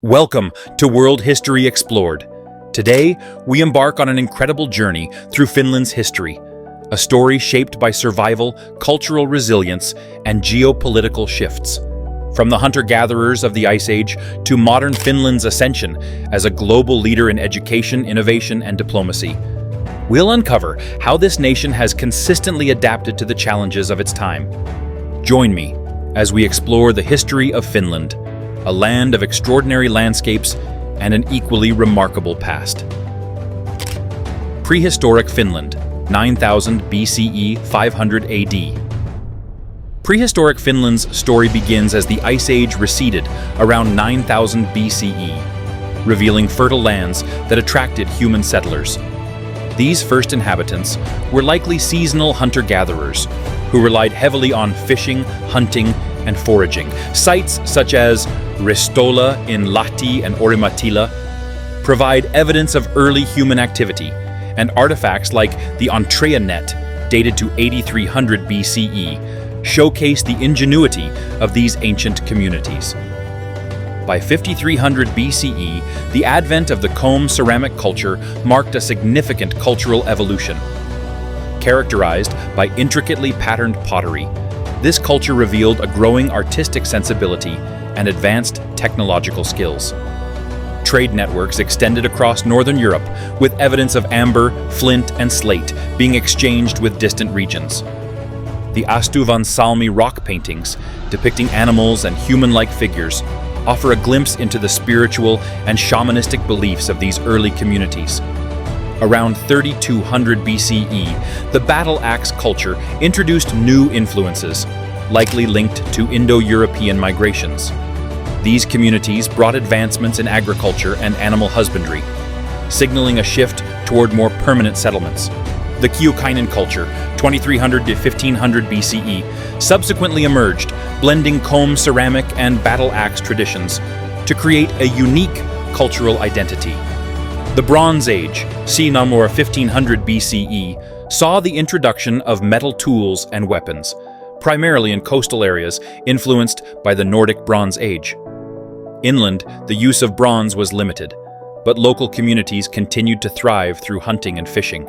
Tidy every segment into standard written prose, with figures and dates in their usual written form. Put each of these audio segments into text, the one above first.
Welcome to World History Explored. Today, we embark on an incredible journey through Finland's history, a story shaped by survival, cultural resilience, and geopolitical shifts. From the hunter-gatherers of the Ice Age to modern Finland's ascension as a global leader in education, innovation, and diplomacy, we'll uncover how this nation has consistently adapted to the challenges of its time. Join me as we explore the history of Finland, a land of extraordinary landscapes and an equally remarkable past. Prehistoric Finland, 9000 BCE, 500 AD. Prehistoric Finland's story begins as the Ice Age receded around 9000 BCE, revealing fertile lands that attracted human settlers. These first inhabitants were likely seasonal hunter-gatherers who relied heavily on fishing, hunting, and foraging. Sites such as Ristola in Lahti and Orimatila provide evidence of early human activity, and artifacts like the Antrea net, dated to 8300 BCE, showcase the ingenuity of these ancient communities. By 5300 BCE, the advent of the comb ceramic culture marked a significant cultural evolution. Characterized by intricately patterned pottery, this culture revealed a growing artistic sensibility and advanced technological skills. Trade networks extended across northern Europe, with evidence of amber, flint, and slate being exchanged with distant regions. The Astuvansalmi rock paintings, depicting animals and human-like figures, offer a glimpse into the spiritual and shamanistic beliefs of these early communities. Around 3200 BCE, the battle axe culture introduced new influences, likely linked to Indo-European migrations. These communities brought advancements in agriculture and animal husbandry, signaling a shift toward more permanent settlements. The Keukainen culture, 2300 to 1500 BCE, subsequently emerged, blending comb ceramic and battle axe traditions to create a unique cultural identity. The Bronze Age, c. Namor 1500 BCE, saw the introduction of metal tools and weapons, primarily in coastal areas influenced by the Nordic Bronze Age. Inland, the use of bronze was limited, but local communities continued to thrive through hunting and fishing.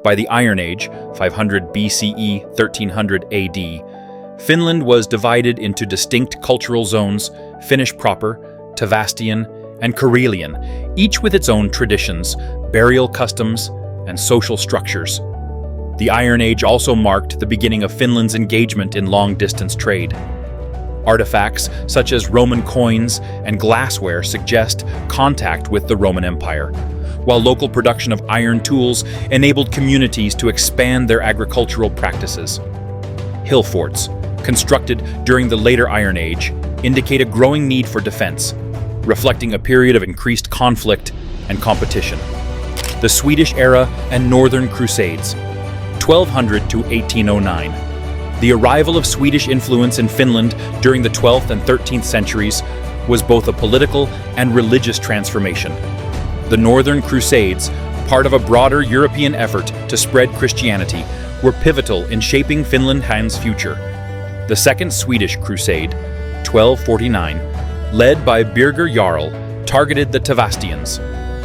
By the Iron Age, 500 BCE, 1300 AD, Finland was divided into distinct cultural zones: Finnish proper, Tavastian, and Karelian, each with its own traditions, burial customs, and social structures. The Iron Age also marked the beginning of Finland's engagement in long-distance trade. Artifacts such as Roman coins and glassware suggest contact with the Roman Empire, while local production of iron tools enabled communities to expand their agricultural practices. Hill forts, constructed during the later Iron Age, indicate a growing need for defense, reflecting a period of increased conflict and competition. The Swedish era and Northern Crusades, 1200 to 1809. The arrival of Swedish influence in Finland during the 12th and 13th centuries was both a political and religious transformation. The Northern Crusades, part of a broader European effort to spread Christianity, were pivotal in shaping Finland's future. The Second Swedish Crusade, 1249, led by Birger Jarl, targeted the Tavastians,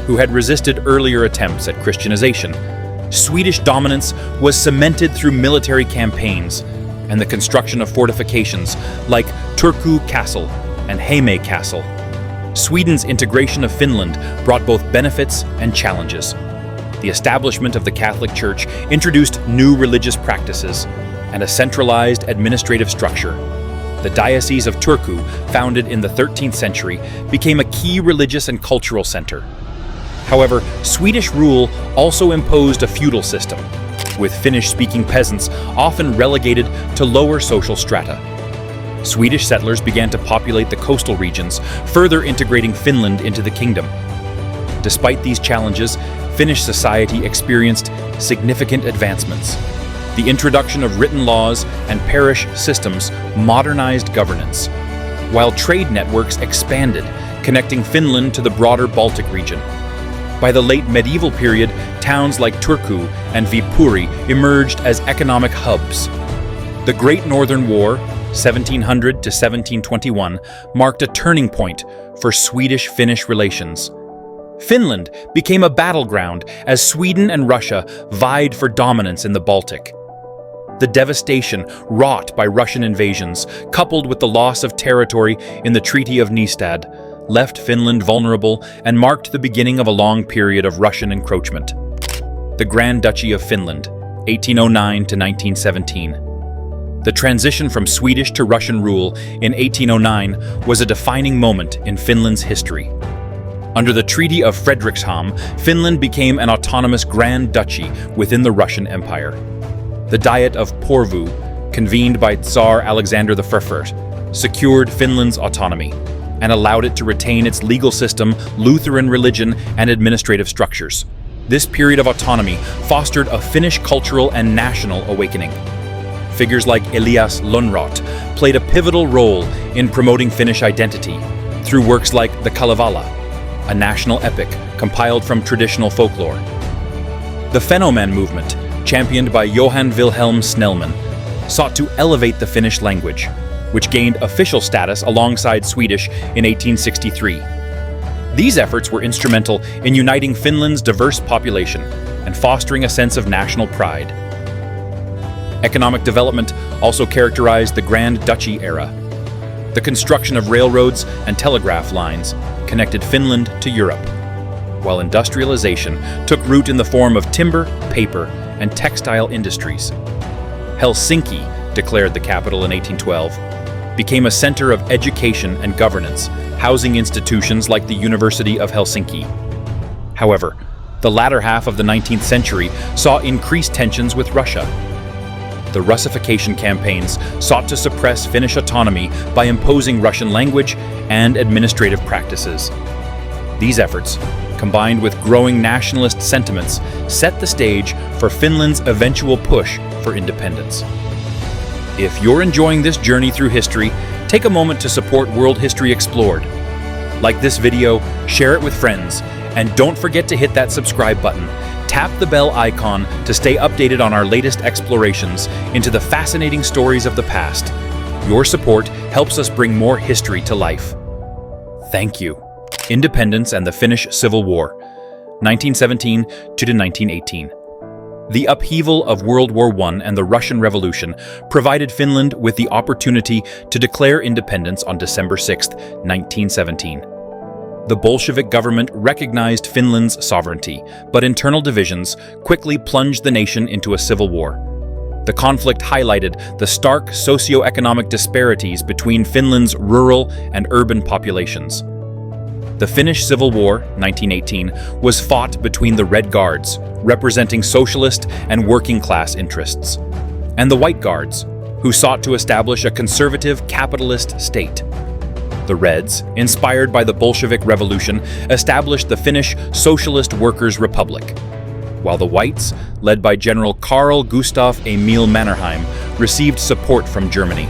who had resisted earlier attempts at Christianization. Swedish dominance was cemented through military campaigns and the construction of fortifications like Turku Castle and Häme Castle. Sweden's integration of Finland brought both benefits and challenges. The establishment of the Catholic Church introduced new religious practices and a centralized administrative structure. The Diocese of Turku, founded in the 13th century, became a key religious and cultural center. However, Swedish rule also imposed a feudal system, with Finnish-speaking peasants often relegated to lower social strata. Swedish settlers began to populate the coastal regions, further integrating Finland into the kingdom. Despite these challenges, Finnish society experienced significant advancements. The introduction of written laws and parish systems modernized governance, while trade networks expanded, connecting Finland to the broader Baltic region. By the late medieval period, towns like Turku and Viipuri emerged as economic hubs. The Great Northern War, 1700 to 1721, marked a turning point for Swedish-Finnish relations. Finland became a battleground as Sweden and Russia vied for dominance in the Baltic. The devastation wrought by Russian invasions, coupled with the loss of territory in the Treaty of Nystad, left Finland vulnerable and marked the beginning of a long period of Russian encroachment. The Grand Duchy of Finland, 1809 to 1917. The transition from Swedish to Russian rule in 1809 was a defining moment in Finland's history. Under the Treaty of Fredrikshamn, Finland became an autonomous Grand Duchy within the Russian Empire. The Diet of Porvoo, convened by Tsar Alexander I, secured Finland's autonomy and allowed it to retain its legal system, Lutheran religion, and administrative structures. This period of autonomy fostered a Finnish cultural and national awakening. Figures like Elias Lönnrot played a pivotal role in promoting Finnish identity through works like the Kalevala, a national epic compiled from traditional folklore. The Fennoman movement, championed by Johan Wilhelm Snellman, sought to elevate the Finnish language, which gained official status alongside Swedish in 1863. These efforts were instrumental in uniting Finland's diverse population and fostering a sense of national pride. Economic development also characterized the Grand Duchy era. The construction of railroads and telegraph lines connected Finland to Europe, while industrialization took root in the form of timber, paper, and textile industries. Helsinki, declared the capital in 1812, became a center of education and governance, housing institutions like the University of Helsinki. However, the latter half of the 19th century saw increased tensions with Russia. The Russification campaigns sought to suppress Finnish autonomy by imposing Russian language and administrative practices. These efforts, combined with growing nationalist sentiments, set the stage for Finland's eventual push for independence. If you're enjoying this journey through history, take a moment to support World History Explored. Like this video, share it with friends, and don't forget to hit that subscribe button. Tap the bell icon to stay updated on our latest explorations into the fascinating stories of the past. Your support helps us bring more history to life. Thank you. Independence and the Finnish Civil War, 1917 to 1918. The upheaval of World War I and the Russian Revolution provided Finland with the opportunity to declare independence on December 6, 1917. The Bolshevik government recognized Finland's sovereignty, but internal divisions quickly plunged the nation into a civil war. The conflict highlighted the stark socio-economic disparities between Finland's rural and urban populations. The Finnish Civil War, 1918, was fought between the Red Guards, representing socialist and working-class interests, and the White Guards, who sought to establish a conservative capitalist state. The Reds, inspired by the Bolshevik Revolution, established the Finnish Socialist Workers' Republic, while the Whites, led by General Carl Gustaf Emil Mannerheim, received support from Germany.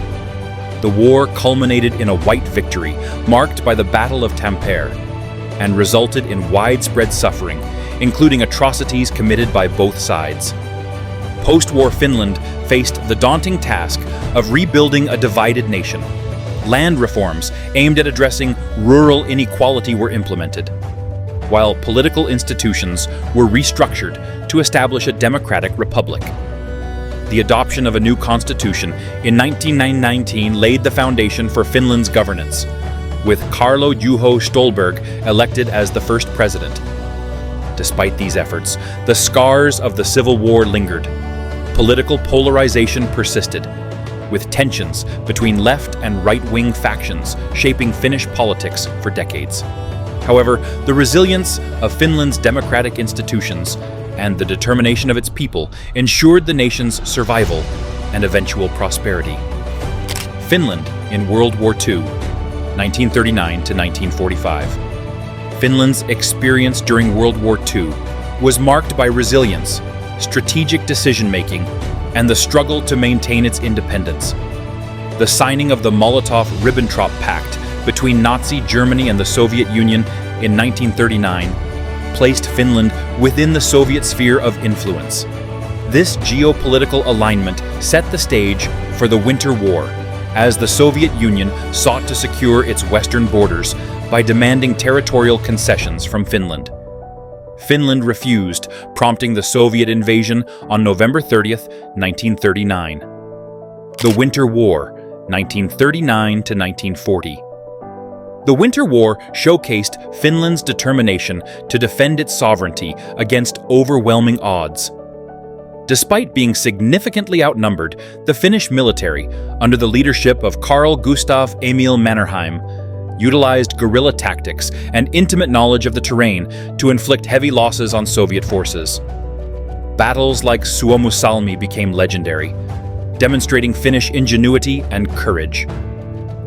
The war culminated in a White victory, marked by the Battle of Tampere, and resulted in widespread suffering, including atrocities committed by both sides. Post-war Finland faced the daunting task of rebuilding a divided nation. Land reforms aimed at addressing rural inequality were implemented, while political institutions were restructured to establish a democratic republic. The adoption of a new constitution in 1919 laid the foundation for Finland's governance, with Carlo Juho Stolberg elected as the first president. Despite these efforts, the scars of the Civil War lingered. Political polarization persisted, with tensions between left and right-wing factions shaping Finnish politics for decades. However, the resilience of Finland's democratic institutions and the determination of its people ensured the nation's survival and eventual prosperity. Finland in World War II, 1939 to 1945. Finland's experience during World War II was marked by resilience, strategic decision-making, and the struggle to maintain its independence. The signing of the Molotov-Ribbentrop Pact between Nazi Germany and the Soviet Union in 1939 placed Finland within the Soviet sphere of influence. This geopolitical alignment set the stage for the Winter War, as the Soviet Union sought to secure its western borders by demanding territorial concessions from Finland. Finland refused, prompting the Soviet invasion on November 30th, 1939. The Winter War, 1939 to 1940. The Winter War showcased Finland's determination to defend its sovereignty against overwhelming odds. Despite being significantly outnumbered, the Finnish military, under the leadership of Carl Gustaf Emil Mannerheim, utilized guerrilla tactics and intimate knowledge of the terrain to inflict heavy losses on Soviet forces. Battles like Suomussalmi became legendary, demonstrating Finnish ingenuity and courage.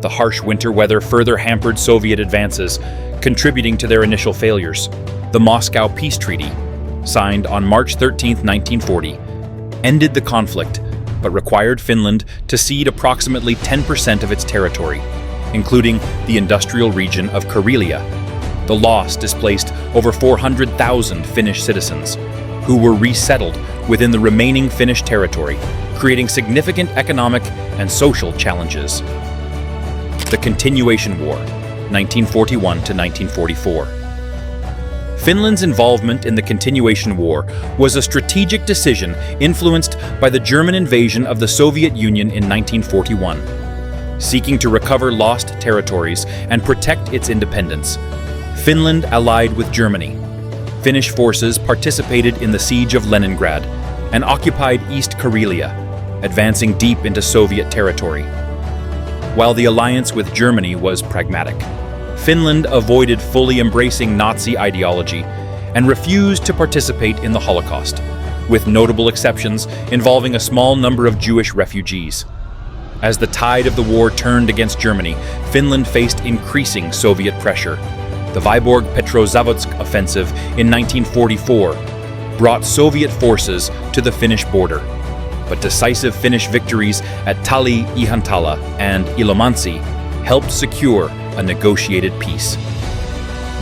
The harsh winter weather further hampered Soviet advances, contributing to their initial failures. The Moscow Peace Treaty, signed on March 13, 1940, ended the conflict, but required Finland to cede approximately 10% of its territory, including the industrial region of Karelia. The loss displaced over 400,000 Finnish citizens, who were resettled within the remaining Finnish territory, creating significant economic and social challenges. The Continuation War, 1941 to 1944. Finland's involvement in the Continuation War was a strategic decision influenced by the German invasion of the Soviet Union in 1941. Seeking to recover lost territories and protect its independence, Finland allied with Germany. Finnish forces participated in the siege of Leningrad and occupied East Karelia, advancing deep into Soviet territory. While the alliance with Germany was pragmatic, Finland avoided fully embracing Nazi ideology and refused to participate in the Holocaust, with notable exceptions involving a small number of Jewish refugees. As the tide of the war turned against Germany, Finland faced increasing Soviet pressure. The Vyborg-Petrozavodsk offensive in 1944 brought Soviet forces to the Finnish border, but decisive Finnish victories at Tali-Ihantala and Ilomantsi helped secure a negotiated peace.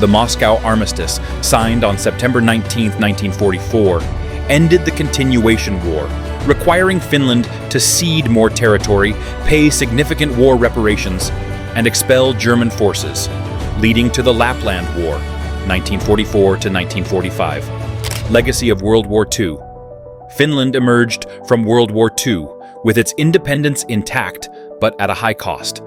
The Moscow Armistice, signed on September 19, 1944, ended the Continuation War, requiring Finland to cede more territory, pay significant war reparations, and expel German forces, leading to the Lapland War, 1944 to 1945. Legacy of World War II. Finland emerged from World War II with its independence intact, but at a high cost.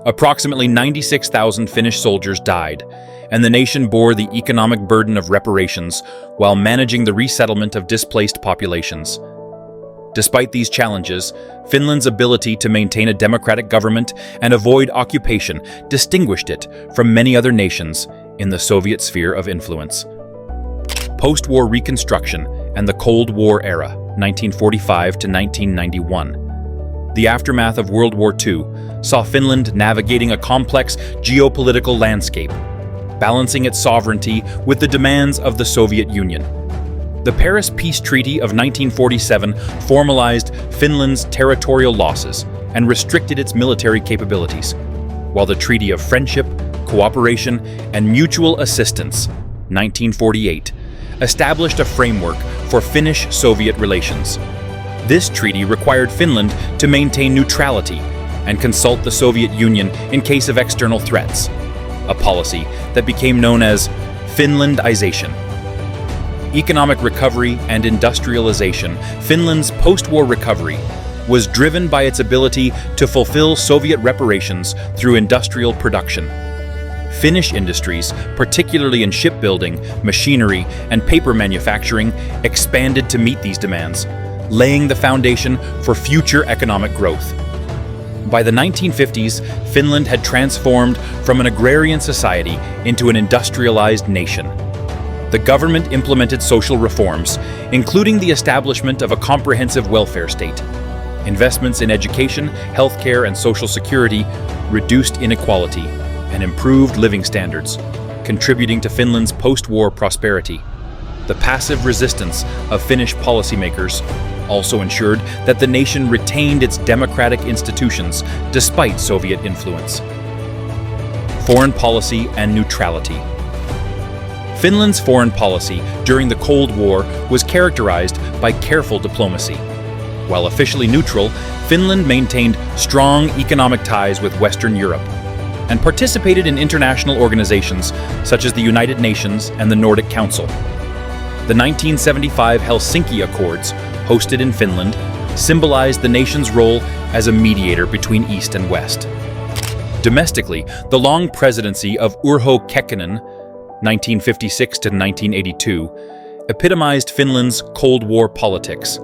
Approximately 96,000 Finnish soldiers died, and the nation bore the economic burden of reparations while managing the resettlement of displaced populations. Despite these challenges, Finland's ability to maintain a democratic government and avoid occupation distinguished it from many other nations in the Soviet sphere of influence. Post-war reconstruction and the Cold War era, 1945 to 1991. The aftermath of World War II saw Finland navigating a complex geopolitical landscape, balancing its sovereignty with the demands of the Soviet Union. The Paris Peace Treaty of 1947 formalized Finland's territorial losses and restricted its military capabilities, while the Treaty of Friendship, Cooperation, and Mutual Assistance, 1948, established a framework for Finnish-Soviet relations. This treaty required Finland to maintain neutrality and consult the Soviet Union in case of external threats, a policy that became known as Finlandization. Economic recovery and industrialization. Finland's post-war recovery was driven by its ability to fulfill Soviet reparations through industrial production. Finnish industries, particularly in shipbuilding, machinery, and paper manufacturing, expanded to meet these demands, laying the foundation for future economic growth. By the 1950s, Finland had transformed from an agrarian society into an industrialized nation. The government implemented social reforms, including the establishment of a comprehensive welfare state. Investments in education, healthcare, and social security reduced inequality and improved living standards, contributing to Finland's post-war prosperity. The passive resistance of Finnish policymakers also ensured that the nation retained its democratic institutions despite Soviet influence. Foreign policy and neutrality. Finland's foreign policy during the Cold War was characterized by careful diplomacy. While officially neutral, Finland maintained strong economic ties with Western Europe and participated in international organizations such as the United Nations and the Nordic Council. The 1975 Helsinki Accords, hosted in Finland, symbolized the nation's role as a mediator between East and West. Domestically, the long presidency of Urho Kekkonen, 1956 to 1982, epitomized Finland's Cold War politics.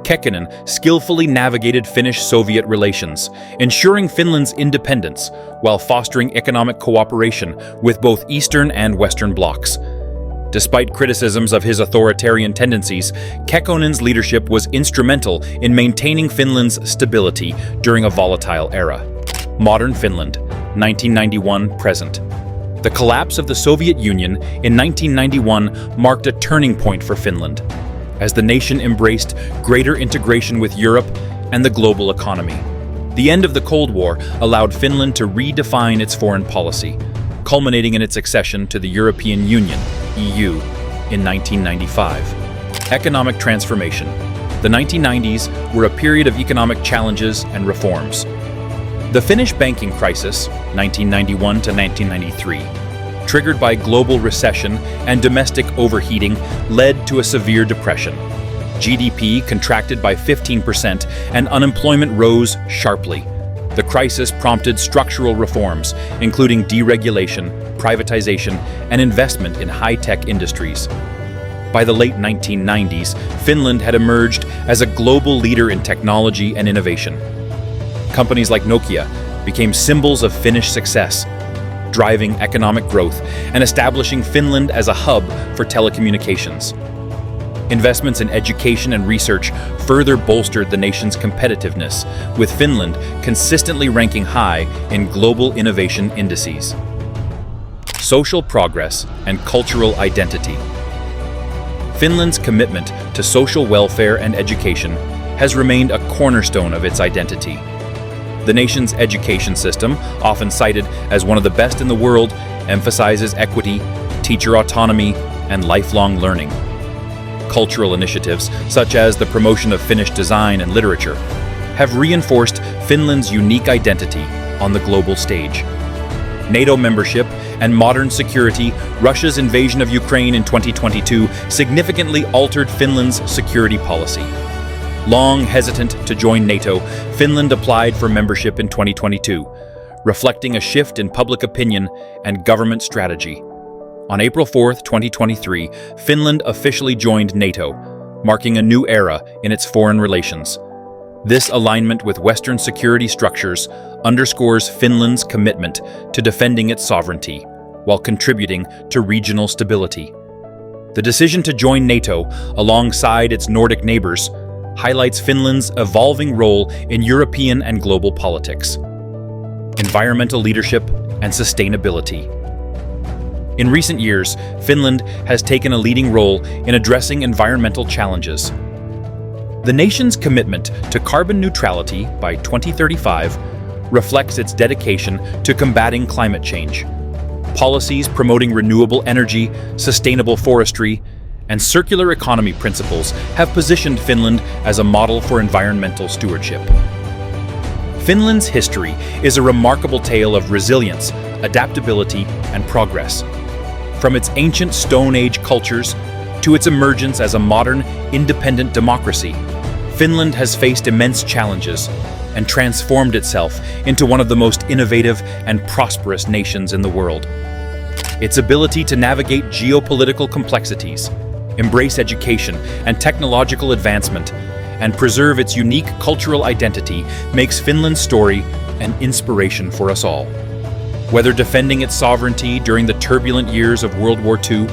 Kekkonen skillfully navigated Finnish-Soviet relations, ensuring Finland's independence while fostering economic cooperation with both Eastern and Western blocs. Despite criticisms of his authoritarian tendencies, Kekkonen's leadership was instrumental in maintaining Finland's stability during a volatile era. Modern Finland, 1991-present. The collapse of the Soviet Union in 1991 marked a turning point for Finland, as the nation embraced greater integration with Europe and the global economy. The end of the Cold War allowed Finland to redefine its foreign policy, culminating in its accession to the European Union, EU, in 1995. Economic transformation. The 1990s were a period of economic challenges and reforms. The Finnish banking crisis, 1991 to 1993, triggered by global recession and domestic overheating, led to a severe depression. GDP contracted by 15% and unemployment rose sharply. The crisis prompted structural reforms, including deregulation, privatization, and investment in high-tech industries. By the late 1990s, Finland had emerged as a global leader in technology and innovation. Companies like Nokia became symbols of Finnish success, driving economic growth and establishing Finland as a hub for telecommunications. Investments in education and research further bolstered the nation's competitiveness, with Finland consistently ranking high in global innovation indices. Social progress and cultural identity. Finland's commitment to social welfare and education has remained a cornerstone of its identity. The nation's education system, often cited as one of the best in the world, emphasizes equity, teacher autonomy, and lifelong learning. Cultural initiatives, such as the promotion of Finnish design and literature, have reinforced Finland's unique identity on the global stage. NATO membership and modern security. Russia's invasion of Ukraine in 2022 significantly altered Finland's security policy. Long hesitant to join NATO, Finland applied for membership in 2022, reflecting a shift in public opinion and government strategy. On April 4, 2023, Finland officially joined NATO, marking a new era in its foreign relations. This alignment with Western security structures underscores Finland's commitment to defending its sovereignty while contributing to regional stability. The decision to join NATO alongside its Nordic neighbors highlights Finland's evolving role in European and global politics. Environmental leadership and sustainability. In recent years, Finland has taken a leading role in addressing environmental challenges. The nation's commitment to carbon neutrality by 2035 reflects its dedication to combating climate change. Policies promoting renewable energy, sustainable forestry, and circular economy principles have positioned Finland as a model for environmental stewardship. Finland's history is a remarkable tale of resilience, adaptability, and progress. From its ancient Stone Age cultures to its emergence as a modern, independent democracy, Finland has faced immense challenges and transformed itself into one of the most innovative and prosperous nations in the world. Its ability to navigate geopolitical complexities, embrace education and technological advancement, and preserve its unique cultural identity makes Finland's story an inspiration for us all. Whether defending its sovereignty during the turbulent years of World War II,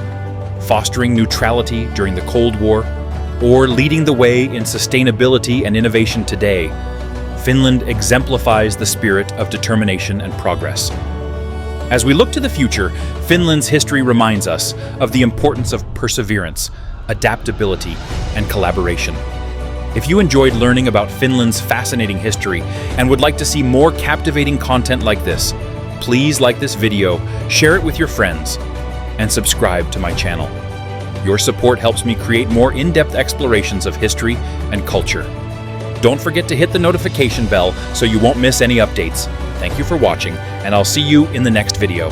fostering neutrality during the Cold War, or leading the way in sustainability and innovation today, Finland exemplifies the spirit of determination and progress. As we look to the future, Finland's history reminds us of the importance of perseverance, adaptability, and collaboration. If you enjoyed learning about Finland's fascinating history and would like to see more captivating content like this, please like this video, share it with your friends, and subscribe to my channel. Your support helps me create more in-depth explorations of history and culture. Don't forget to hit the notification bell so you won't miss any updates. Thank you for watching, and I'll see you in the next video.